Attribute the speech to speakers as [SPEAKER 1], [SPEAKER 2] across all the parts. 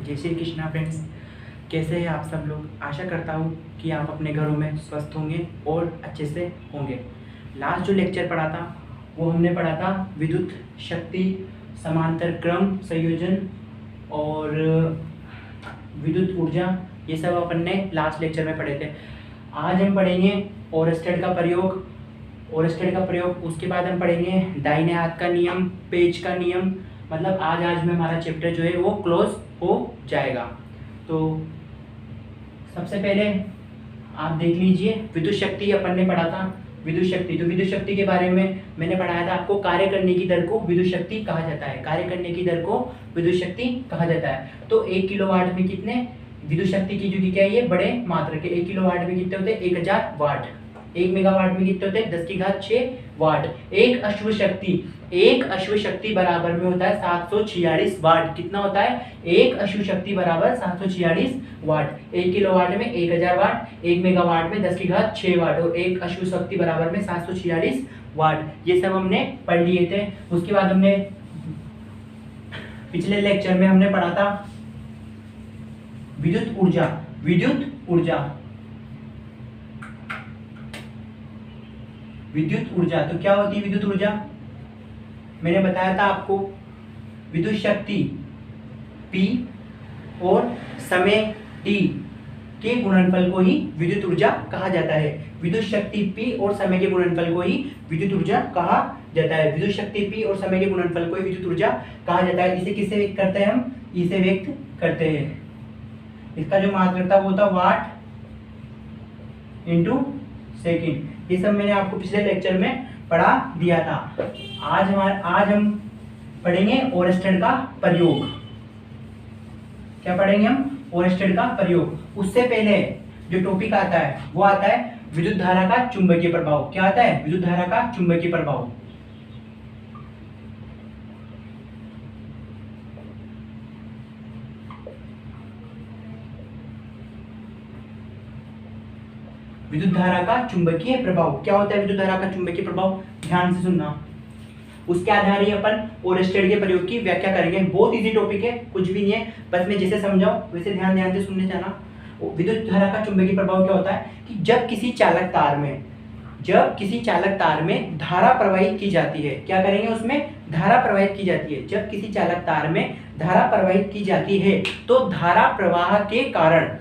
[SPEAKER 1] जय श्री कृष्णा फ्रेंड्स, कैसे हैं आप सब लोग। आशा करता हूँ कि आप अपने घरों में स्वस्थ होंगे और अच्छे से होंगे। लास्ट जो लेक्चर पढ़ा था वो हमने पढ़ा था विद्युत शक्ति, समांतर क्रम संयोजन और विद्युत ऊर्जा। ये सब अपन ने लास्ट लेक्चर में पढ़े थे। आज हम पढ़ेंगे ओरस्टेड का प्रयोग। ओरस्टेड का प्रयोग उसके बाद हम पढ़ेंगे दाहिने हाथ का नियम, पेज का नियम। मतलब आज में हमारा चैप्टर जो है वो क्लोज हो जाएगा। तो सबसे पहले आप देख लीजिए, विद्युत शक्ति अपन ने पढ़ा था। विद्युत शक्ति, तो विद्युत शक्ति के बारे में मैंने पढ़ाया था आपको, कार्य करने की दर को विद्युत शक्ति कहा जाता है। कार्य करने की दर को विद्युत शक्ति कहा जाता है। तो 1 किलोवाट में कितने विद्युत शक्ति की जो क्या है, ये बड़े मात्रा के 1 किलोवाट में कितने होते हैं, 1000 वाट। 1 मेगावाट में कितने होते हैं, 10⁶ वाट। एक अश्व शक्ति बराबर में होता है 746 वाट। कितना होता है, एक अश्व शक्ति बराबर 746 वाट। 1 किलोवाट में 1000 वाट, 1 मेगावाट में 10⁶ वाट और एक अश्व शक्ति बराबर में 746 वाट। ये सब हमने पढ़ लिए थे। उसके बाद हमने पिछले लेक्चर में हमने पढ़ा था विद्युत ऊर्जा। विद्युत ऊर्जा तो क्या होती है विद्युत ऊर्जा, मैंने बताया था आपको, विद्युत शक्ति P और समय T के गुणनफल को ही विद्युत ऊर्जा कहा जाता है। विद्युत शक्ति P और समय के गुणनफल को ही विद्युत ऊर्जा कहा जाता है। विद्युत शक्ति P और समय के गुणनफल को ही विद्युत ऊर्जा कहा जाता है। इसे किससे व्यक्त करते हैं हम, इसे व्यक्त करते हैं। इसका जो मात्रक था वो था वाट इंटू सेकेंड। ये सब मैंने आपको पिछले लेक्चर में पढ़ा दिया था। आज हम पढ़ेंगे ओरस्टेड का प्रयोग। क्या पढ़ेंगे हम, ओरस्टेड का प्रयोग। उससे पहले जो टॉपिक आता है वो आता है विद्युत धारा का चुंबकीय प्रभाव। क्या आता है, विद्युत धारा का चुंबकीय प्रभाव। विद्युत धारा का चुंबकीय प्रभाव क्या होता है, विद्युत धारा का चुंबकीय प्रभाव, ध्यान से सुनना। उसके आधार ही अपन ओरस्टेड के प्रयोग की व्याख्या करेंगे। बहुत इजी टॉपिक है, कुछ भी नहीं है, बस मैं जैसे समझाऊं वैसे ध्यान से सुनने जाना। विद्युत धारा का चुंबकीय प्रभाव क्या होता है कि जब किसी चालक तार में धारा प्रवाहित की जाती है, क्या करेंगे उसमें, धारा प्रवाहित की जाती है। जब किसी चालक तार में धारा प्रवाहित की जाती है तो धारा प्रवाह के कारण,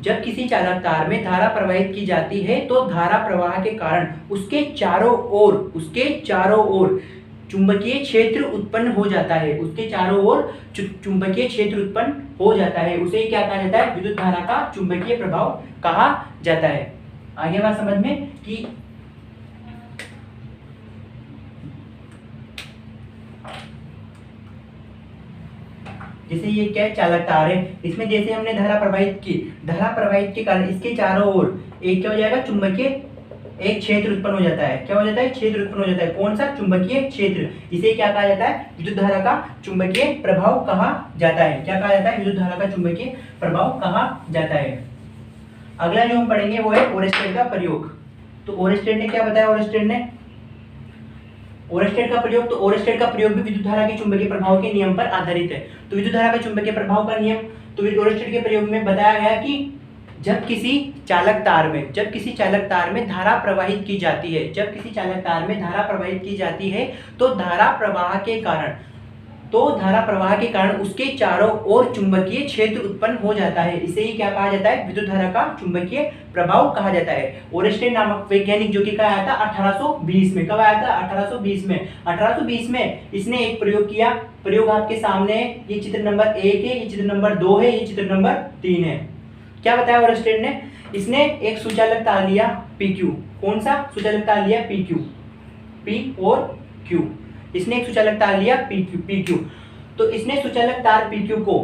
[SPEAKER 1] जब किसी चालक तार में धारा प्रवाहित की जाती है तो धारा प्रवाह के कारण उसके चारों ओर चुंबकीय क्षेत्र उत्पन्न हो जाता है। उसके चारों ओर चुंबकीय क्षेत्र उत्पन्न हो जाता है। उसे क्या कहा जाता है, विद्युत धारा का चुंबकीय प्रभाव कहा जाता है। आगे बात समझ में कि जैसे ये क्या है, चालक तार है, इसमें जैसे हमने धारा प्रवाहित के कारण इसके चारों ओर एक क्या हो जाएगा, चुंबकीय एक क्षेत्र उत्पन्न हो जाता है। क्या हो जाता है, क्षेत्र उत्पन्न हो जाता है। कौन सा, चुंबकीय क्षेत्र। इसे क्या कहा जाता है, विद्युत धारा का चुंबकीय प्रभाव कहा जाता है। क्या कहा जाता है, विद्युत धारा का चुंबकीय प्रभाव कहा जाता है। अगला जो हम पढ़ेंगे वो है ओरस्टेड का प्रयोग। तो ओरस्टेड ने क्या बताया, ओरस्टेड का प्रयोग भी विद्युत धारा के चुंबकीय प्रभाव के नियम पर आधारित है। तो विद्युत धारा का चुंबकीय प्रभाव का नियम, तो ओरस्टेड के प्रयोग में बताया गया कि जब किसी चालक तार में धारा प्रवाहित की जाती है, तो धारा प्रवाह के कारण उसके चारों ओर चुंबकीय क्षेत्र उत्पन्न हो जाता है। इसे ही क्या कहा जाता है, विद्युत धारा का चुंबकीय प्रभाव कहा जाता है। ओरस्टेड नामक वैज्ञानिक जो कि कहा आया था 1820 में। कब आया था, 1820 में इसने एक प्रयोग किया। प्रयोग आपके सामने है, ये चित्र नंबर 1 है, ये चित्र नंबर 2 है, ये चित्र नंबर 3 है। क्या बताया ओरस्टेड ने, इसने एक सुचालक तार लिया PQ। कौन सा सुचालक तार लिया, PQ, P और Q। इसने एक सुचालक तार लिया PQ। तो इसने सुचालक तार PQ को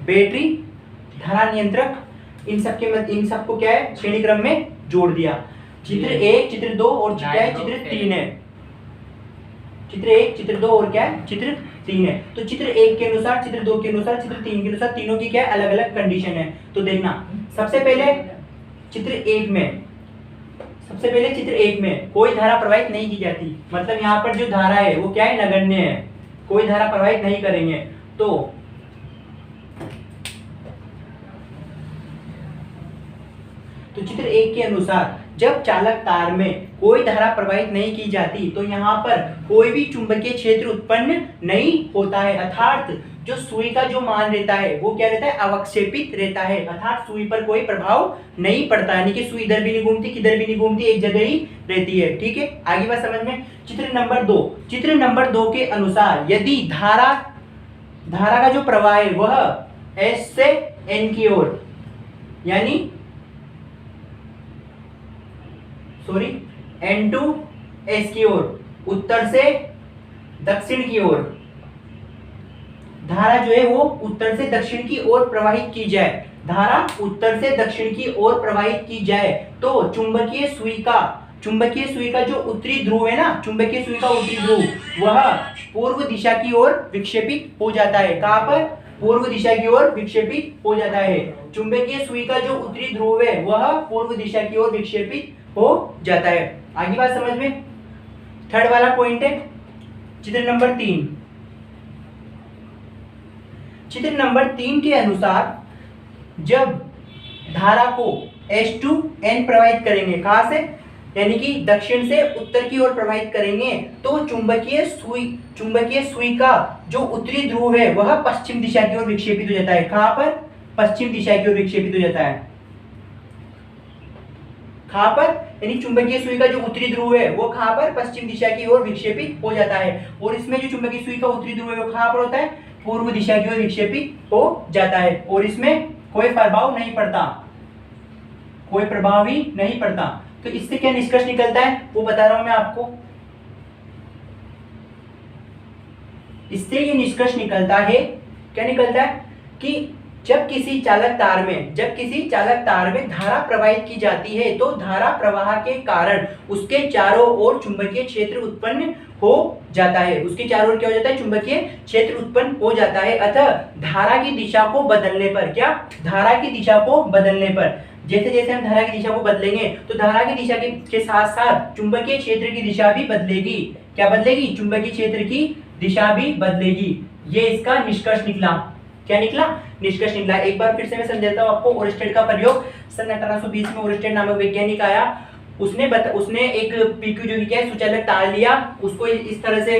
[SPEAKER 1] बैटरी, धारा नियंत्रक, इन सबको क्या है, श्रेणी क्रम में जोड़ दिया। चित्र 1, चित्र 2 और क्या है, चित्र 3 है। चित्र 1, चित्र 2 और क्या है, चित्र 3 है। तो चित्र 1 के अनुसार, चित्र 2 के अनुसार, चित्र 3 के अनुसार, तीनों की क्या है, अलग अलग कंडीशन है। तो देखना, सबसे पहले चित्र 1 में कोई धारा प्रवाहित नहीं की जाती। मतलब यहाँ पर जो धारा है वो क्या है, नगण्य है, कोई धारा प्रवाहित नहीं करेंगे। तो तो चित्र 1 के अनुसार जब चालक तार में कोई धारा प्रवाहित नहीं की जाती तो यहाँ पर कोई भी चुंबकीय क्षेत्र उत्पन्न नहीं होता है, अर्थात जो सुई का जो मान रहता है वो क्या रहता है, अवक्षेपित रहता है, अर्थात सुई पर कोई प्रभाव नहीं पड़ता, यानी कि सुई इधर भी नहीं घूमती किधर भी नहीं घूमती, एक जगह ही रहती है। ठीक है, आगे बात समझ में। चित्र नंबर 2 के अनुसार यदि धारा का जो प्रवाह है वह S से N की ओर, यानी N टू S की ओर, उत्तर से दक्षिण की ओर, धारा जो है वो उत्तर से दक्षिण की ओर प्रवाहित की जाए, धारा उत्तर से दक्षिण की ओर प्रवाहित की जाए तो चुंबकीय सुई का जो उत्तरी ध्रुव है ना, चुंबकीय सुई का उत्तरी ध्रुव वह पूर्व दिशा की ओर विक्षेपित हो जाता है। कहां पर? पूर्व दिशा की ओर विक्षेपित हो जाता है। चुंबकीय सुई का जो उत्तरी ध्रुव है वह पूर्व दिशा की ओर विक्षेपित हो जाता है। आगे बात समझ में। थर्ड वाला पॉइंट है चित्र नंबर 3। चित्र नंबर 3 के अनुसार जब धारा को S टू N प्रवाहित करेंगे, कहां से, यानी कि दक्षिण से उत्तर की ओर प्रवाहित करेंगे तो चुंबकीय सुई का जो उत्तरी ध्रुव है वह पश्चिम दिशा की ओर विक्षेपित हो जाता है। कहां पर? पश्चिम दिशा की ओर विक्षेपित हो जाता है। कहां पर? यानी चुंबकीय सुई का जो उत्तरी ध्रुव है वो कहां पर? पश्चिम दिशा की ओर विक्षेपित हो जाता है। और इसमें जो चुंबकीय सुई का उत्तरी ध्रुव है वो कहां पर होता है? पूर्व दिशा की ओर विक्षेपित हो जाता है और इसमें कोई प्रभाव नहीं पड़ता, कोई प्रभाव ही नहीं पड़ता। तो इससे क्या निष्कर्ष निकलता है वो बता रहा हूं मैं आपको। इससे ये निष्कर्ष निकलता है, क्या निकलता है कि जब किसी चालक तार में धारा प्रवाहित की जाती है तो धारा प्रवाह के कारण उसके चारों ओर चुंबकीय क्षेत्र उत्पन्न हो जाता है। उसके चारों ओर क्या हो जाता है? चुंबकीय क्षेत्र उत्पन्न हो जाता है। अतः धारा की दिशा को बदलने पर, क्या? धारा की दिशा को बदलने पर, जैसे जैसे हम धारा की दिशा को बदलेंगे तो धारा की दिशा के साथ साथ चुंबकीय क्षेत्र की दिशा भी बदलेगी। क्या बदलेगी? चुंबकीय क्षेत्र की दिशा भी बदलेगी। ये इसका निष्कर्ष निकला। क्या निकला? निष्कर्ष निकला। एक बार फिर से मैं समझाता हूं आपको। ओरस्टेड का प्रयोग सन 1820 में ओरस्टेड नामक वैज्ञानिक आया। उसने एक पीक्यू जो क्या है सुचालक तार लिया, उसको इस तरह से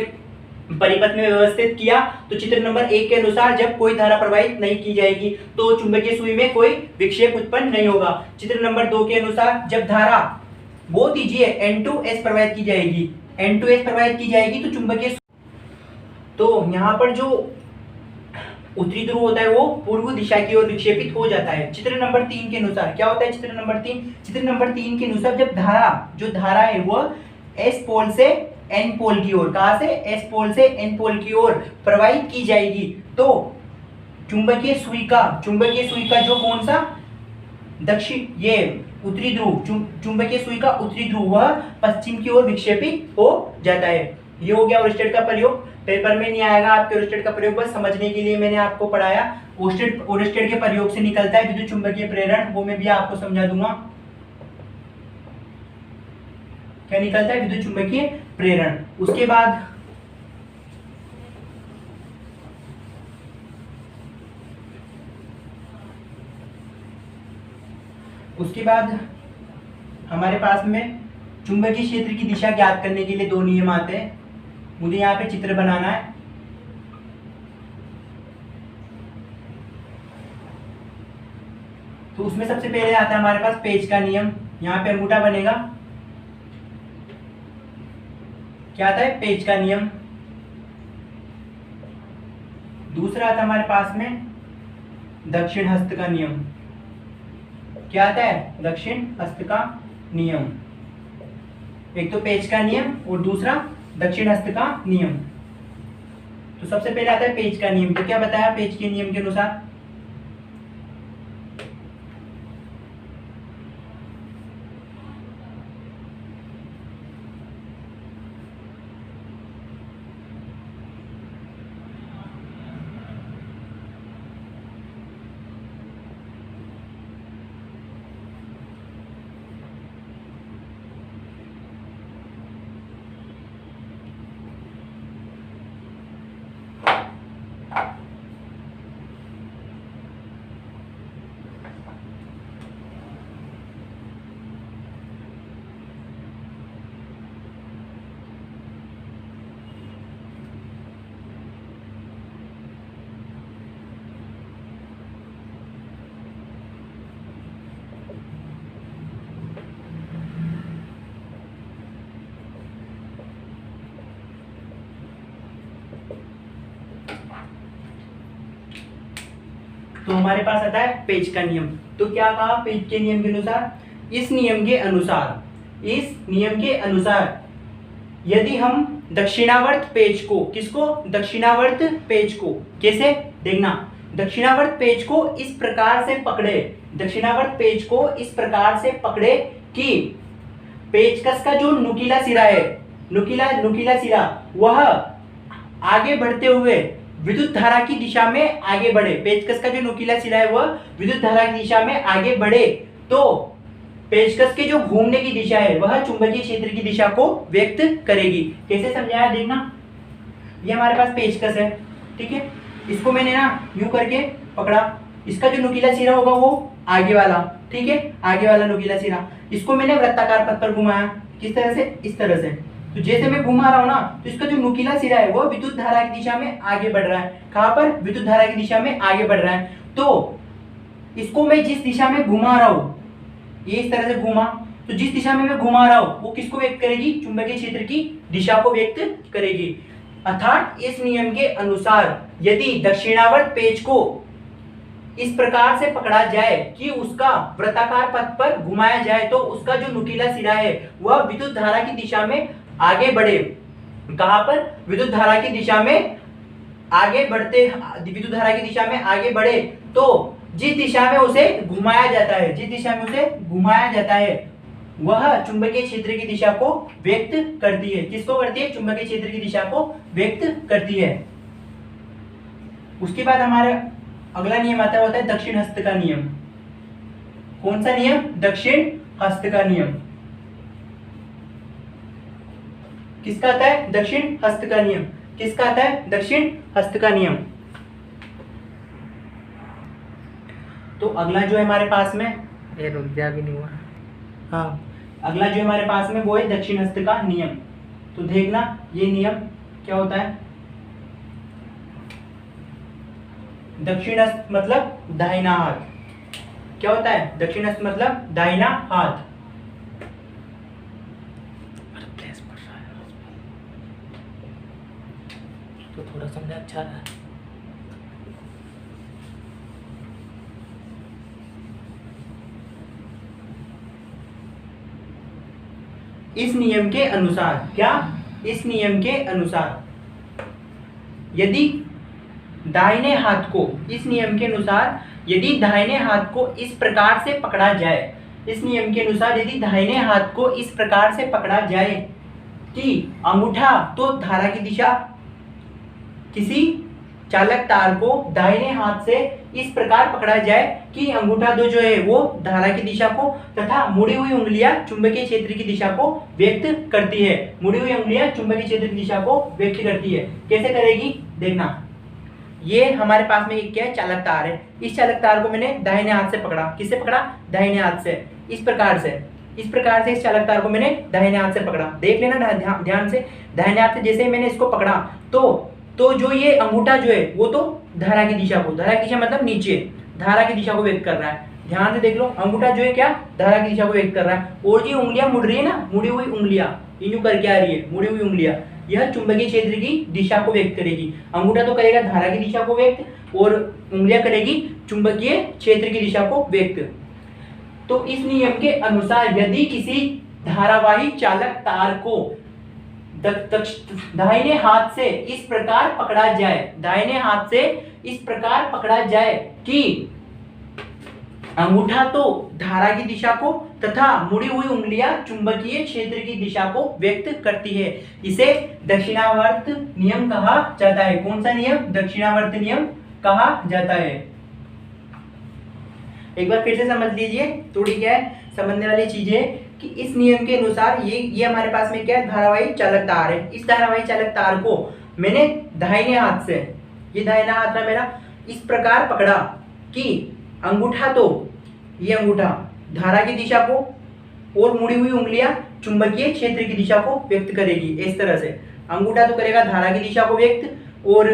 [SPEAKER 1] परिपथ में व्यवस्थित किया। तो चित्र नंबर 1 के अनुसार जब कोई धारा प्रवाहित नहीं की जाएगी तो चुंबकीय सुई में कोई विक्षेप उत्पन्न नहीं होगा। चित्र नंबर 2 के अनुसार जब धारा वो दीजिए N2S प्रवाहित की जाएगी, N2S प्रवाहित की जाएगी तो चुंबकीय, तो यहाँ पर जो उत्तरी ध्रुव होता है वो पूर्व दिशा की ओर विक्षेपित हो जाता है। चित्र नंबर 3 के अनुसार क्या होता है? चित्र नंबर 3 के अनुसार जब धारा है वो S पोल से N पोल की ओर, कहां से? S पोल से N पोल की ओर प्रवाहित की जाएगी तो चुंबकीय सुई का जो कौन सा दक्षिण, ये उत्तरी ध्रुव, चुंबकीय सुई का उत्तरी ध्रुव वह पश्चिम की ओर विक्षेपित हो जाता है। ये हो गया ओरस्टेड का प्रयोग। पेपर में नहीं आएगा आपके ओरस्टेड का प्रयोग, बस समझने के लिए मैंने आपको पढ़ाया। ओरस्टेड के प्रयोग से निकलता है विद्युत चुंबकीय प्रेरण, वो मैं भी आपको समझा दूंगा। क्या निकलता है? विद्युत चुंबकीय प्रेरण। उसके बाद हमारे पास में चुंबकीय क्षेत्र की दिशा ज्ञात करने के लिए 2 नियम आते हैं। मुझे यहाँ पे चित्र बनाना है। तो उसमें सबसे पहले आता है हमारे पास पेच का नियम। यहाँ पे अंगूठा बनेगा, क्या आता है? पेच का नियम। दूसरा आता है हमारे पास में दक्षिण हस्त का नियम। क्या आता है? दक्षिण हस्त का नियम। एक तो पेच का नियम और दूसरा दक्षिण हस्त का नियम। तो सबसे पहले आता है पेच का नियम। तो क्या बताया पेच के नियम के अनुसार? तो हमारे पास आता है पेज का नियम। तो क्या कहा पेज के नियम के अनुसार, इस नियम के अनुसार यदि हम दक्षिणावर्त पेज को, किसको, दक्षिणावर्त पेज को, कैसे देखना, दक्षिणावर्त पेज को इस प्रकार से पकड़े, दक्षिणावर्त पेज को इस प्रकार से पकड़े कि पेचकस का जो नुकीला सिरा है, नुकीला सिरा वह आगे बढ़ते हुए विद्युत धारा की दिशा में आगे बढ़े, पेचकस का जो नुकीला सिरा है वह विद्युत धारा की दिशा में आगे बढ़े, तो पेचकस के जो घूमने की दिशा है वह चुंबकीय क्षेत्र की दिशा को व्यक्त करेगी। कैसे समझाया देखना, ये हमारे पास पेचकस है, ठीक है, इसको मैंने ना यूं करके पकड़ा, इसका जो नुकीला सिरा होगा वो आगे वाला, ठीक है, आगे वाला नुकीला सिरा, इसको मैंने वृत्ताकार पथ पर घुमाया, किस तरह से, इस तरह से। तो जैसे मैं घुमा रहा हूं ना, तो इसका जो नुकीला सिरा है वो विद्युत धारा की दिशा में आगे बढ़ रहा है, कहां पर, विद्युत धारा की दिशा में आगे बढ़ रहा है। तो इसको मैं जिस दिशा में घुमा रहा हूं, ये इस तरह से घुमा, तो जिस दिशा में मैं घुमा रहा हूं वो किसको व्यक्त करेगी, चुंबकीय क्षेत्र की दिशा को व्यक्त करेगी। अर्थात इस नियम के अनुसार यदि दक्षिणावर्त पेज को इस प्रकार से पकड़ा जाए कि उसका वृत्ताकार पथ पर घुमाया जाए तो उसका जो नुकीला सिरा है वह विद्युत धारा की दिशा में आगे बढ़े, कहां पर, विद्युत धारा की दिशा में आगे बढ़ते, विद्युत धारा की दिशा में आगे बढ़े, तो जिस दिशा में उसे घुमाया जाता है, जिस दिशा में उसे घुमाया जाता है वह चुंबकीय क्षेत्र की दिशा को व्यक्त करती है, किसको करती है, चुंबकीय क्षेत्र की दिशा को व्यक्त करती है। उसके बाद हमारा अगला नियम आता है, होता है दक्षिण हस्त का नियम। कौन सा नियम, दक्षिण हस्त का नियम। किसका आता है, दक्षिण हस्त का नियम, किसका आता है, दक्षिण हस्त का नियम। तो अगला जो है हमारे पास में,
[SPEAKER 2] ये रुक जा भी नहीं हुआ,
[SPEAKER 1] हाँ, अगला जो हमारे पास में वो है दक्षिण हस्त का नियम। तो देखना ये नियम क्या होता है, दक्षिण हस्त मतलब दाहिना हाथ, क्या होता है, दक्षिण हस्त मतलब दाहिना हाथ।
[SPEAKER 2] तो थोड़ा समझा अच्छा रहा।
[SPEAKER 1] इस नियम के अनुसार, क्या, इस नियम के अनुसार यदि दाहिने हाथ को, इस नियम के अनुसार यदि दाहिने हाथ को इस प्रकार से पकड़ा जाए, इस नियम के अनुसार यदि दाहिने हाथ को इस प्रकार से पकड़ा जाए कि अंगूठा तो धारा की दिशा, किसी चालक तार को दाहिने हाथ से इस प्रकार पकड़ा जाए कि अंगूठा दो जो है वो धारा की दिशा को तथा मुड़ी हुई उंगलियां चुंबकीय क्षेत्र की दिशा को व्यक्त करती है, मुड़ी हुई उंगलियां चुंबकीय क्षेत्र की दिशा को व्यक्त करती है। कैसे करेगी देखना, ये हमारे पास में एक क्या है, चालक तार है, इस चालक तार को मैंने दाहिने हाथ से पकड़ा, किससे पकड़ा, दाहिने हाथ से, इस प्रकार से, इस प्रकार से इस चालक तार को मैंने दाहिने हाथ से पकड़ा, देख लेना ध्यान से, दाहिने हाथ से जैसे ही मैंने इसको पकड़ा तो जो ये अंगूठा जो है वो तो धारा की दिशा को, धारा की दिशा मतलब नीचे, धारा की दिशा को व्यक्त कर रहा है, ध्यान से देख लो, अंगूठा जो है क्या, धारा की दिशा को व्यक्त कर रहा है, और ये उंगलियां मुड़ रही है ना, मुड़ी हुई उंगलियां यूं करके आ रही है, मुड़ी हुई उंगलियां, यह चुंबकीय क्षेत्र की दिशा को व्यक्त करेगी। अंगूठा तो करेगा धारा की दिशा को व्यक्त और उंगलियां करेगी चुंबकीय क्षेत्र की दिशा को व्यक्त। तो इस नियम के अनुसार यदि किसी धारावाही चालक तार को दाहिने हाथ से इस प्रकार पकड़ा जाए, दाहिने हाथ से इस प्रकार पकड़ा जाए कि अंगूठा तो धारा की दिशा को तथा मुड़ी हुई उंगलियां चुंबकीय क्षेत्र की दिशा को व्यक्त करती है, इसे दक्षिणावर्त नियम कहा जाता है। कौन सा नियम, दक्षिणावर्त नियम कहा जाता है। एक बार फिर से समझ लीजिए, थोड़ी क्या है समझने वाली चीजें कि इस नियम के अनुसार ये हमारे पास में क्या है, धारावाही चालक तार है, इस धारावाही चालक तार को मैंने दाहिने हाथ से, ये दाहिना हाथ था मेरा, इस प्रकार पकड़ा कि अंगूठा तो, ये अंगूठा धारा की दिशा को और मुड़ी हुई उंगलियां चुंबकीय क्षेत्र की दिशा को व्यक्त करेगी। इस तरह से अंगूठा तो करेगा धारा की दिशा को व्यक्त और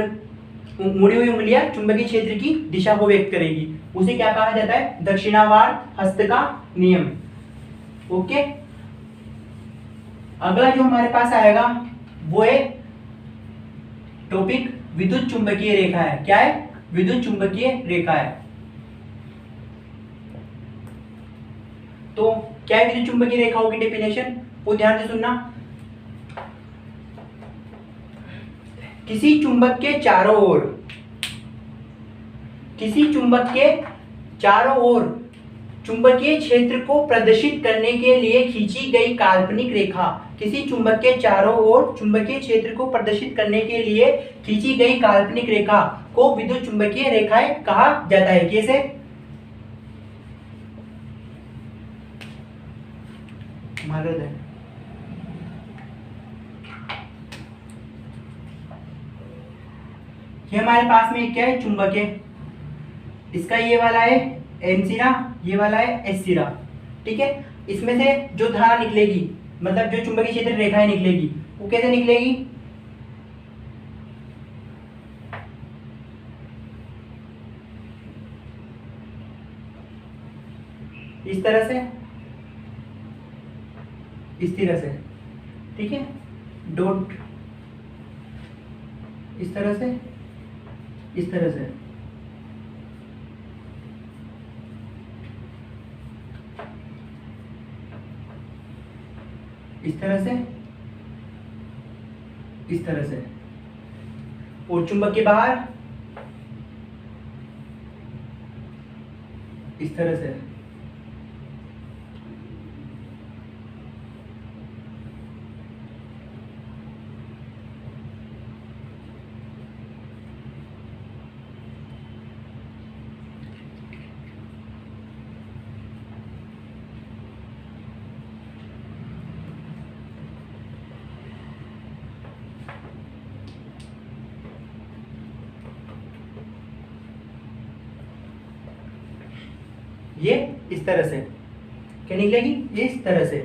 [SPEAKER 1] मुड़ी हुई उंगलियां चुंबकीय क्षेत्र की दिशा को व्यक्त करेगी, उसे क्या कहा जाता है, दक्षिणावर्त हस्त का नियम। ओके, अगला जो हमारे पास आएगा वो है टॉपिक विद्युत चुंबकीय रेखा है। क्या है, विद्युत चुंबकीय रेखा है। तो क्या है विद्युत चुंबकीय रेखाओं की डेफिनेशन, वो ध्यान से सुनना। किसी चुंबक के चारों ओर, किसी चुंबक के चारों ओर चुंबकीय क्षेत्र को प्रदर्शित करने के लिए खींची गई काल्पनिक रेखा, किसी चुंबक के चारों ओर चुंबकीय क्षेत्र को प्रदर्शित करने के लिए खींची गई काल्पनिक रेखा को विद्युत चुंबकीय रेखाएं कहा जाता है। कैसे? ये हमारे पास में क्या है, चुंबक है, इसका ये वाला है एन सिरा, ये वाला है एस सिरा, ठीक है। इसमें से जो धारा निकलेगी, मतलब जो चुंबकीय क्षेत्र रेखाएं निकलेगी, वो कैसे निकलेगी, इस तरह से, इस तरह से, ठीक है, डॉट इस तरह से, इस तरह से, इस तरह से, इस तरह से, और चुंबक के बाहर इस तरह से। ये इस तरह से क्या निकलेगी, इस तरह से,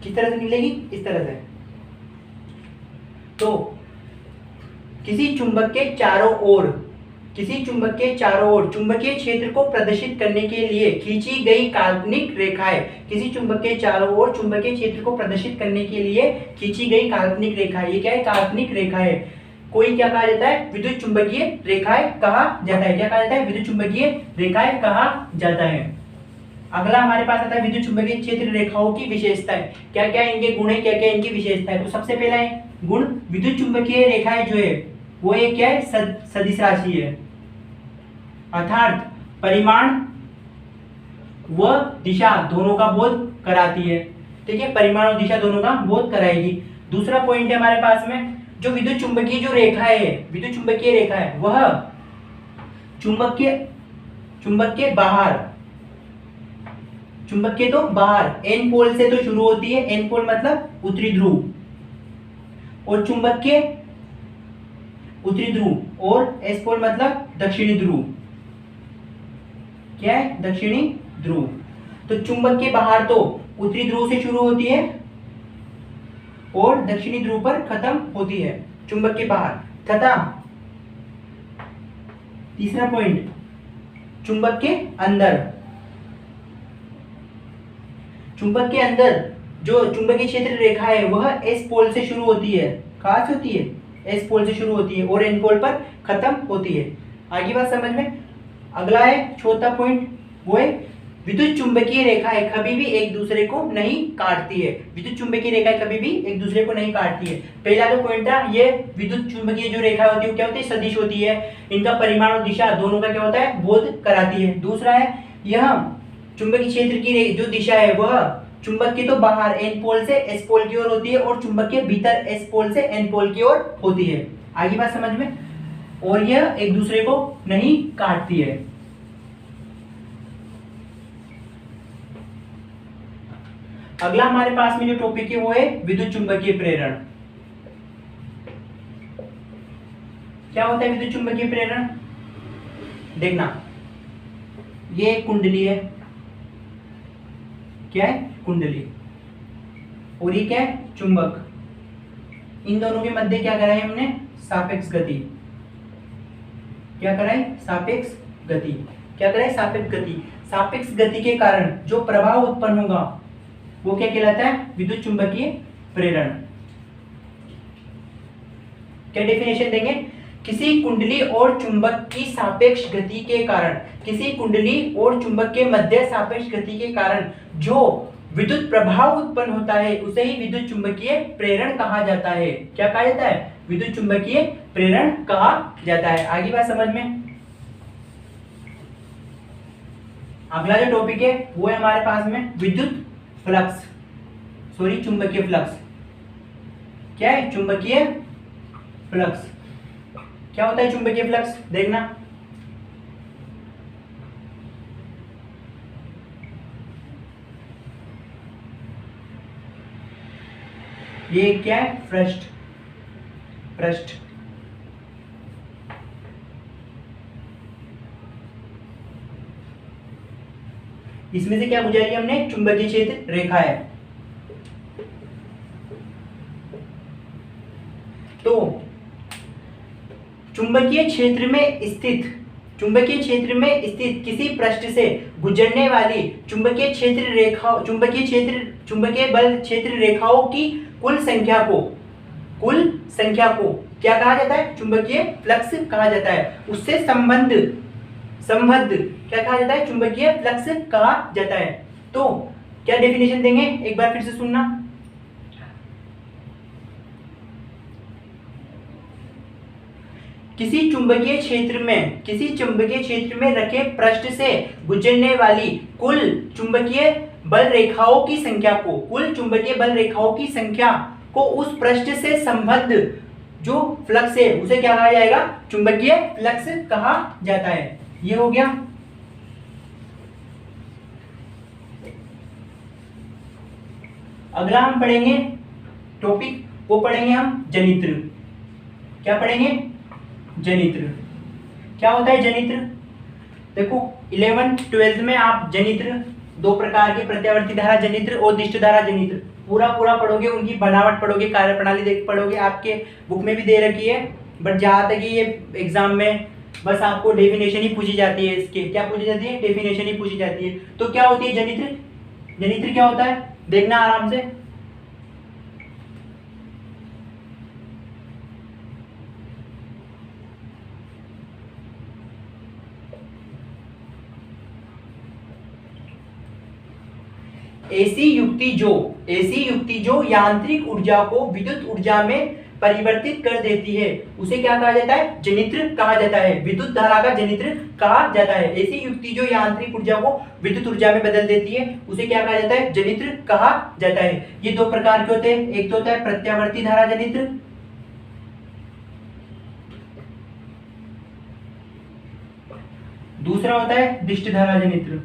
[SPEAKER 1] किस तरह से निकलेगी, इस तरह से। तो किसी चुंबक के चारों ओर, किसी चुंबक के चारों ओर चुंबकीय क्षेत्र को प्रदर्शित करने के लिए खींची गई काल्पनिक रेखाएं, किसी चुंबक के चारों ओर चुंबकीय क्षेत्र को प्रदर्शित करने के लिए खींची गई काल्पनिक रेखाएं, ये क्या है, काल्पनिक रेखाएं, कोई क्या कहा जाता है, विद्युत चुंबकीय रेखाएं कहा जाता है। क्या कहा जाता है, विद्युत चुंबकीय रेखाएं कहा जाता है। अगला हमारे पास आता है विद्युत चुंबकीय क्षेत्र रेखाओं की विशेषताएं, क्या क्या इनके गुण है, क्या क्या इनकी विशेषताएं। तो सबसे पहला है गुण, विद्युत चुंबकीय रेखाएं जो है वो एक क्या है, सदिश राशि है, अर्थात परिमाण व दिशा दोनों का बोध कराती है, ठीक है, परिमाण और दिशा दोनों का बोध कराएगी। दूसरा पॉइंट है हमारे पास में, जो विद्युत चुंबकीय जो रेखा है, विद्युत चुंबकीय रेखा है, वह चुंबक के बाहर, चुंबक के तो बाहर एन पोल से तो शुरू होती है, एन पोल मतलब उत्तरी ध्रुव, और चुंबक के उत्तरी ध्रुव, और एस पोल मतलब दक्षिणी ध्रुव, क्या है, दक्षिणी ध्रुव। तो चुंबक के बाहर तो उत्तरी ध्रुव से शुरू होती है और दक्षिणी ध्रुव पर खत्म होती है, चुंबक के बाहर। तथा तीसरा पॉइंट, चुंबक के अंदर, चुंबक के अंदर जो चुंबकीय क्षेत्र रेखा है वह एस पोल से शुरू होती है, कहां से होती है, एस पोल से शुरू होती है और एन पोल पर खत्म होती है। आगे बात समझ में। अगला है चौथा पॉइंट, वो है विद्युत चुंबकीय रेखाएं कभी भी एक दूसरे को नहीं काटती है, विद्युत चुंबकीय रेखाएं कभी भी एक दूसरे को नहीं काटती है। पहला जो पॉइंट था, ये विद्युत चुंबकीय जो रेखा होती है वो क्या होती है, सदिश होती है, इनका परिमाण और दिशा दोनों का क्या होता है, बोध कराती है। दूसरा है, यह चुंबकीय क्षेत्र की जो दिशा है वह चुंबक के तो बाहर एन पोल से एस पोल की ओर होती है और चुंबक के भीतर एस पोल से एन पोल की ओर होती है। आगे बात समझ में। और यह एक दूसरे को नहीं काटती है। अगला हमारे पास में जो टॉपिक है वो है विद्युत चुंबकीय प्रेरण। क्या होता है विद्युत चुंबकीय प्रेरण, देखना, ये एक कुंडली है, क्या है, कुंडली, और ये क्या है, चुंबक। इन दोनों के मध्य क्या करा है हमने, सापेक्ष गति। क्या करा है, सापेक्ष गति। क्या करा है, सापेक्ष गति। सापेक्ष गति के कारण जो प्रभाव उत्पन्न होगा वो क्या कहलाता है, विद्युत चुंबकीय प्रेरण। क्या डेफिनेशन देंगे, किसी कुंडली और चुंबक की सापेक्ष गति के कारण, किसी कुंडली और चुंबक के मध्य सापेक्ष गति के कारण जो विद्युत प्रभाव उत्पन्न होता है उसे ही विद्युत चुंबकीय प्रेरण कहा जाता है। क्या कहा जाता है? विद्युत चुंबकीय प्रेरण कहा जाता है। आगे बात समझ में। अगला जो टॉपिक है वो है हमारे पास में विद्युत फ्लक्स, सॉरी चुंबकीय फ्लक्स। क्या है? चुंबकीय फ्लक्स। क्या होता है चुंबकीय फ्लक्स? देखना, ये क्या है? पृष्ठ, पृष्ठ। इसमें से क्या गुजारी हमने? चुंबकीय क्षेत्र रेखा है। तो चुंबकीय क्षेत्र में स्थित, चुंबकीय क्षेत्र में स्थित किसी पृष्ठ से गुजरने वाली चुंबकीय क्षेत्र रेखा, चुंबकीय बल क्षेत्र रेखाओं की कुल संख्या को, कुल संख्या को क्या कहा जाता है? चुंबकीय फ्लक्स कहा जाता है। उससे संबद्ध क्या कहा जाता है? चुंबकीय फ्लक्स कहा जाता है। तो क्या डेफिनेशन देंगे? एक बार फिर से सुनना। किसी चुंबकीय क्षेत्र में रखे पृष्ठ से गुजरने वाली कुल चुंबकीय बल रेखाओं की संख्या को, कुल चुंबकीय बल रेखाओं की संख्या को उस पृष्ठ से संबद्ध जो फ्लक्स है उसे क्या कहा जाएगा? चुंबकीय फ्लक्स कहा जाता है। ये हो गया। अगला हम पढ़ेंगे टॉपिक, वो पढ़ेंगे हम जनित्र। क्या पढ़ेंगे? जनित्र। क्या होता है जनित्र? देखो 11th 12th में आप जनित्र, दो प्रकार के प्रत्यावर्ती धारा जनित्र और दिष्ट धारा जनित्र पूरा पढ़ोगे, उनकी बनावट पढ़ोगे, कार्यप्रणाली देख पढ़ोगे। आपके बुक में भी दे रखी है, बट जहां तक ये एग्जाम में बस आपको डेफिनेशन ही पूछी जाती है। इसके क्या पूछी जाती है? डेफिनेशन ही पूछी जाती है। तो क्या होती है जनित्र? जनित्र क्या होता है? देखना आराम से। ऐसी युक्ति जो यांत्रिक ऊर्जा को विद्युत ऊर्जा में परिवर्तित कर देती है उसे क्या कहा जाता है? जनित्र कहा जाता है। विद्युत धारा का जनित्र कहा जाता है। ऐसी युक्ति जो यांत्रिक ऊर्जा को विद्युत ऊर्जा में बदल देती है उसे क्या कहा जाता है? जनित्र कहा जाता है। ये दो प्रकार के होते हैं, एक तो होता है प्रत्यावर्ती धारा जनित्र, दूसरा होता है दिष्ट धारा जनित्र।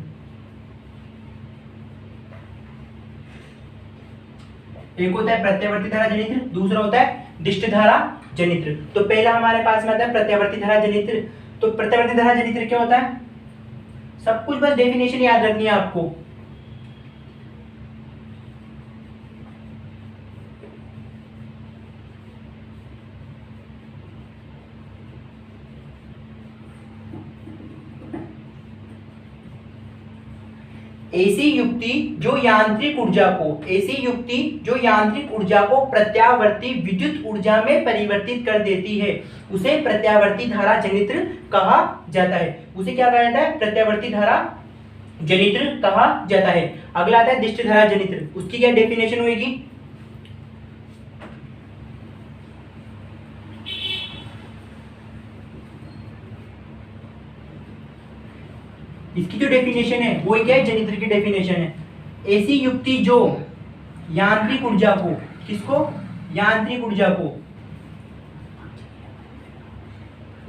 [SPEAKER 1] एक होता है प्रत्यावर्ती धारा जनित्र, दूसरा होता है दिष्ट धारा जनित्र। तो पहला हमारे पास में आता है प्रत्यावर्ती धारा जनित्र। तो प्रत्यावर्ती धारा जनित्र क्या होता है? सब कुछ बस डेफिनेशन याद रखनी है आपको। ऐसी युक्ति जो यांत्रिक ऊर्जा को प्रत्यावर्ती विद्युत ऊर्जा में परिवर्तित कर देती है उसे प्रत्यावर्ती धारा जनित्र कहा जाता है। उसे क्या कहा जाता है? प्रत्यावर्ती धारा जनित्र कहा जाता है। अगला आता है दिष्ट धारा जनित्र। उसकी क्या डेफिनेशन होगी? इसकी जो डेफिनेशन है वो क्या है? जनित्र की डेफिनेशन है। ऐसी युक्ति जो यांत्रिक ऊर्जा को, किसको? यांत्रिक ऊर्जा को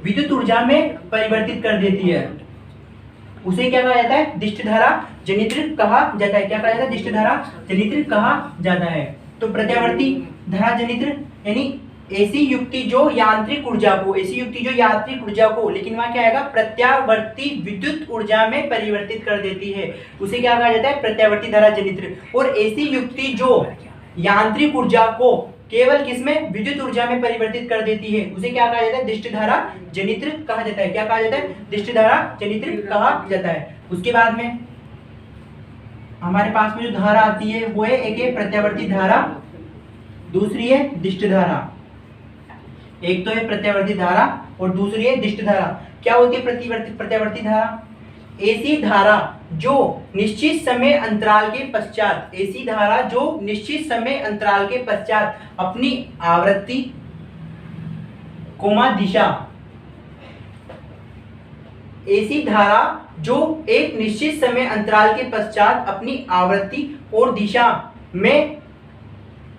[SPEAKER 1] विद्युत ऊर्जा में परिवर्तित कर देती है उसे क्या कहा जाता है? दिष्ट धारा जनित्र कहा जाता है। क्या कहा जाता है? दिष्ट धारा जनित्र कहा जाता है। तो प्रत्यावर्ती धारा जनित्र यानी ऐसी युक्ति जो यांत्रिक ऊर्जा को, लेकिन वहां क्या आएगा? प्रत्यावर्ती विद्युत ऊर्जा में परिवर्तित कर देती है उसे क्या कहा जाता है? प्रत्यावर्ती धारा जनित्र। और ऐसी युक्ति जो यांत्रिक ऊर्जा को केवल किसमें? विद्युत ऊर्जा में परिवर्तित कर देती है उसे क्या कहा जाता है? दिष्ट धारा जनित्र कहा जाता है। क्या कहा जाता है? दिष्ट धारा जनित्र कहा जाता है। उसके बाद में हमारे पास में जो धारा आती है वो है, एक है प्रत्यावर्ती धारा, दूसरी है दिष्ट धारा। एक तो है प्रत्यावर्ती धारा और दूसरी है दिष्ट धारा। क्या होती है प्रत्यावर्ती धारा? ऐसी धारा जो निश्चित समय अंतराल के पश्चात, ऐसी धारा जो निश्चित समय अंतराल के पश्चात अपनी आवृत्ति कोमा दिशा, ऐसी धारा जो एक निश्चित समय अंतराल के पश्चात अपनी आवृत्ति और दिशा में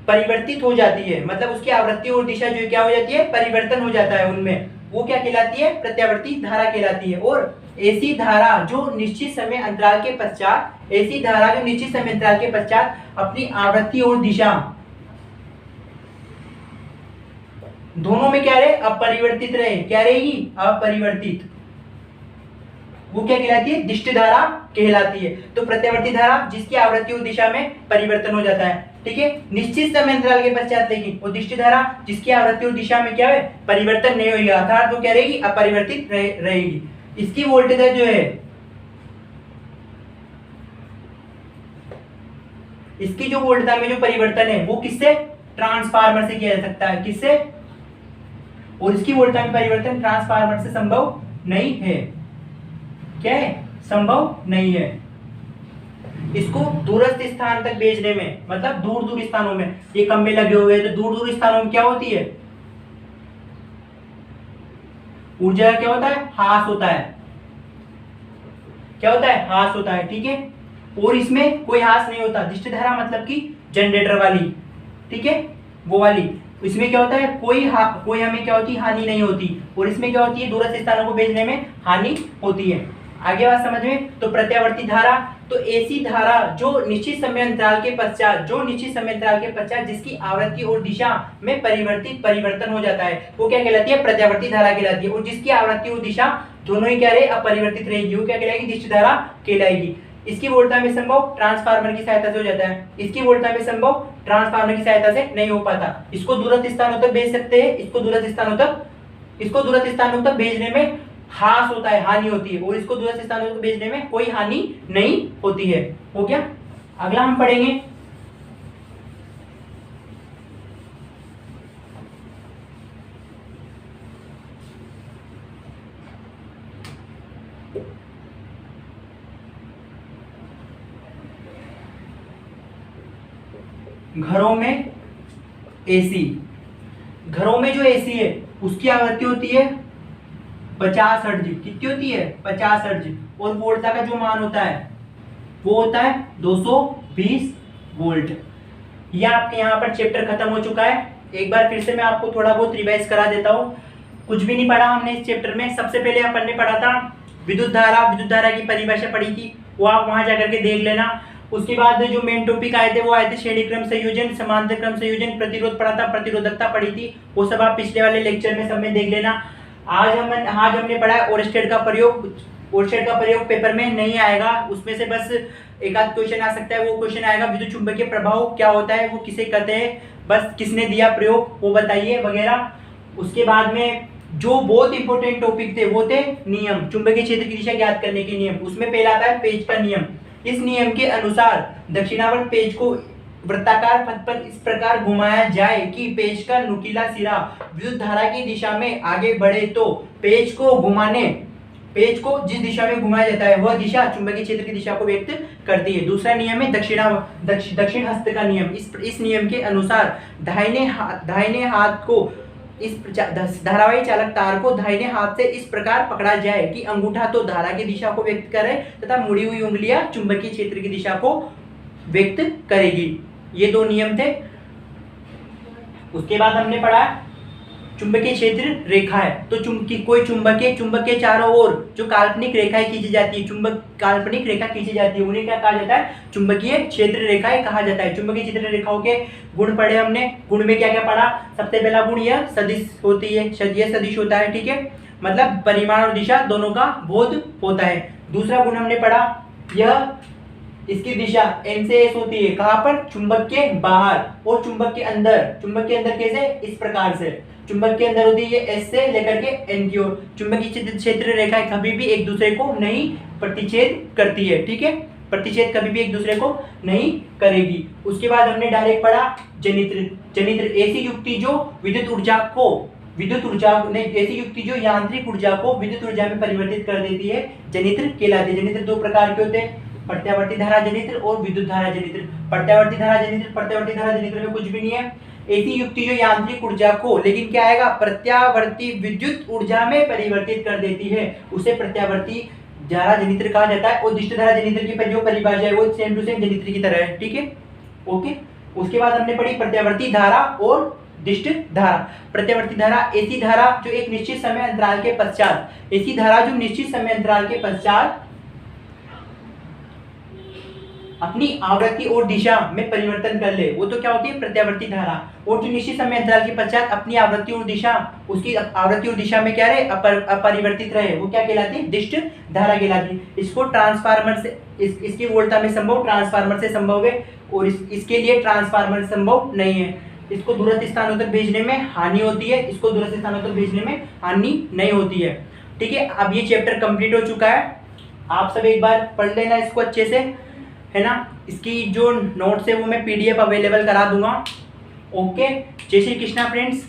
[SPEAKER 1] परिवर्तित हो जाती है, मतलब उसकी आवृत्ति और दिशा जो क्या हो जाती है, परिवर्तन हो जाता है उनमें, वो क्या कहलाती है? प्रत्यावर्ती धारा कहलाती है। और ऐसी धारा जो निश्चित समय अंतराल के पश्चात, ऐसी धारा जो निश्चित समय अंतराल के पश्चात अपनी आवृत्ति और दिशा दोनों में क्या रहे? अपरिवर्तित रहे। क्या रहेगी? अपरिवर्तित। वो क्या कहलाती है? दिष्ट धारा कहलाती है। तो प्रत्यावर्ती धारा जिसकी आवृत्ति और दिशा में परिवर्तन हो जाता है, ठीक है, निश्चित समय अंतराल के पश्चात, लेकिन वो दिष्ट धारा जिसकी आवृत्ति और दिशा में क्या है? परिवर्तन नहीं होगा, अर्थात वो क्या रहेगी? अपरिवर्तित रहेगी। इसकी वोल्टेज जो है, इसकी जो वोल्टता में जो परिवर्तन है वो किससे? ट्रांसफार्मर से किया जा सकता है। किससे? और इसकी वोल्टता में परिवर्तन ट्रांसफार्मर से संभव नहीं है। क्या है? संभव नहीं है। इसको दूरस्थ स्थान तक भेजने में, मतलब दूर दूर स्थानों में, ये खंभे लगे हुए हैं तो दूर दूर स्थानों में क्या होती है? ऊर्जा क्या होता है? ह्रास होता है। क्या होता है? ह्रास होता है, ठीक है। और इसमें कोई ह्रास नहीं होता। दिष्ट धारा मतलब कि जनरेटर वाली, ठीक है, वो वाली। इसमें क्या होता है? कोई हमें क्या होती है? हानि नहीं होती। और इसमें क्या होती है? दूरस्थ स्थानों को भेजने में हानि होती है। आगे बात समझ में? तो प्रत्यावर्ती धारा, तो ऐसी धारा जो निश्चित समय अंतराल के पश्चात, जिसकी आवृत्ति और दिशा में परिवर्तन हो जाता है, वो क्या कहलाती है? प्रत्यावर्ती धारा कहलाती है। और जिसकी आवृत्ति और दिशा दोनों ही क्या रहे? अपरिवर्तित रहेगी, वो क्या कहलाएगी? दिष्ट धारा कहलाएगी। इसकी वोल्टता में संभव ट्रांसफार्मर की सहायता से हो जाता है। इसकी वोल्टता में संभव ट्रांसफार्मर की सहायता से नहीं हो पाता। इसको दूरस्थ स्थानों तक भेज सकते हैं, इसको दूरस्थ स्थानों तक भेजने में ह्रास होता है, हानि होती है। और इसको दूरस्थ स्थानों तक भेजने में कोई हानि नहीं होती है। हो गया? अगला हम पढ़ेंगे घरों में एसी। घरों में जो एसी है उसकी आवृत्ति होती है 50 हर्ट्ज। कितनी होती है? 50 हर्ट्ज। और वोल्टता का जो मान होता है वो होता है 220 वोल्ट। यह आपके यहाँ पर चैप्टर खत्म हो चुका है। एक बार फिर से मैं आपको थोड़ा बहुत रिवाइज करा देता हूँ। कुछ भी नहीं पढ़ा हमने इस चैप्टर में। सबसे पहले अपन ने पढ़ा था विद्युत धारा की परिभाषा पढ़ी थी, वो आप वहाँ जाकर के देख लेना। उसके बाद जो मेन टॉपिक आए थे वो आए थे श्रेणी क्रम संयोजन, समांतर क्रम संयोजन, प्रतिरोध पढ़ा था, प्रतिरोधकता पढ़ी थी। वो सब आप पिछले वाले लेक्चर में सब में देख लेना। आज हमने पढ़ा है ओरस्टेड का प्रयोग। ओरस्टेड का प्रयोग पेपर में नहीं आएगा, उसमें से बस एक आध क्वेश्चन आ सकता है। वो क्वेश्चन आएगा विद्युत चुंबकीय प्रभाव क्या होता है, वो किसे कहते हैं, बस किसने दिया प्रयोग वो बताइए वगैरह। उसके बाद में जो बहुत इंपॉर्टेंट टॉपिक थे वो थे नियम, चुंबकीय क्षेत्र की दिशा ज्ञात करने के नियम। उसमें पहला आता है पेज का नियम। इस नियम के अनुसार दक्षिणावर्त पेज को वृत्ताकार पथ पर इस प्रकार घुमाया जाए कि पेज का नुकीला सिरा विद्युत धारा की दिशा में आगे बढ़े तो पेज को जिस दिशा में घुमाया जाता है वह दिशा चुंबकीय क्षेत्र की दिशा को व्यक्त करती है। दूसरा नियम है दक्षिण हस्त का नियम। इस नियम के अनुसार दाहिने हाथ को इस धारावाही चालक तार को दाहिने हाथ से इस प्रकार पकड़ा जाए कि अंगूठा तो धारा की दिशा को व्यक्त करे तथा मुड़ी हुई उंगलियां चुंबकीय क्षेत्र की दिशा को व्यक्त करेगी। ये दो नियम थे। उसके बाद हमने पढ़ा चुंबकीय क्षेत्र रेखा है। तो कोई चुंबक के चारों ओर जो काल्पनिक रेखाएं खींची जाती है, काल्पनिक रेखा खींची जाती है, उन्हें क्या कहा जाता है? चुंबकीय क्षेत्र रेखाएं कहा जाता है। चुंबकीय क्षेत्र रेखाओं के गुण पढ़े हमने। गुण में क्या क्या पढ़ा? सबसे पहला गुण यह सदिश होती है, यह सदिश होता है, ठीक है, मतलब परिमाण और दिशा दोनों का बोध होता है। दूसरा गुण हमने पढ़ा यह इसकी दिशा एन से एस होती है। कहाँ पर? चुंबक के बाहर और चुंबक के अंदर। चुंबक के अंदर कैसे? इस प्रकार से। चुंबक के अंदर होती है ये एस से लेकर के एन की ओर। चुंबकीय क्षेत्र रेखाएं कभी भी एक दूसरे को नहीं प्रतिच्छेद करती है, ठीक है, प्रतिच्छेद कभी भी एक दूसरे को नहीं करेगी। उसके बाद हमने डायरेक्ट पढ़ा जनित्र। ऐसी युक्ति जो विद्युत ऊर्जा को विद्युत ऊर्जा ने ऐसी युक्ति जो यांत्रिक ऊर्जा को विद्युत ऊर्जा में परिवर्तित कर देती है जनित्र कहलाती है। जनित्र दो प्रकार के होते हैं, प्रत्यावर्ती धारा जनित्र और विद्युत धारा जनित्र। प्रत्यावर्ती धारा जनित्र में कुछ भी नहीं है, ऐसी युक्ति जो यांत्रिक ऊर्जा को, लेकिन क्या आएगा, प्रत्यावर्ती विद्युत ऊर्जा में परिवर्तित कर देती है, उसे प्रत्यावर्ती धारा जनित्र कहा जाता है। और दिष्ट धारा जनित्र की जो परिभाषा है वो सेम टू सेम जनित्र की तरह है, ठीक है, ओके। उसके बाद हमने पढ़ी प्रत्यावर्ती धारा और दिष्ट धारा। प्रत्यावर्ती धारा ऐसी धारा जो एक निश्चित समय अंतराल के पश्चात, ऐसी धारा जो निश्चित समय अंतराल के पश्चात अपनी आवृत्ति और दिशा में परिवर्तन कर ले, वो तो क्या होती है, प्रत्यावर्ती धारा। और जो निश्चित समय अंतराल के पश्चात अपनी आवृत्ति और दिशा, उसकी आवृत्ति और दिशा में क्या रहे, अपरिवर्तित रहे, वो क्या कहलाती है, दिष्ट धारा कहलाती है। इसको ट्रांसफार्मर से इसकी वोल्टा में संभव ट्रांसफार्मर से संभव है, और इसके लिए ट्रांसफार्मर संभव नहीं है। इसको दूरस्थ स्थानों तक भेजने में हानि होती है, इसको दूरस्थ स्थानों तक भेजने में हानि नहीं होती है, ठीक है। अब ये चैप्टर कंप्लीट हो चुका है, आप सब एक बार पढ़ लेना इसको अच्छे से, है ना। इसकी जो नोट्स है वो मैं PDF अवेलेबल करा दूंगा, ओके। जय श्री कृष्णा फ्रेंड्स,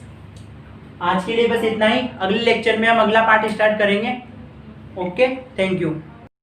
[SPEAKER 1] आज के लिए बस इतना ही। अगले लेक्चर में हम अगला पार्ट स्टार्ट करेंगे, ओके, थैंक यू।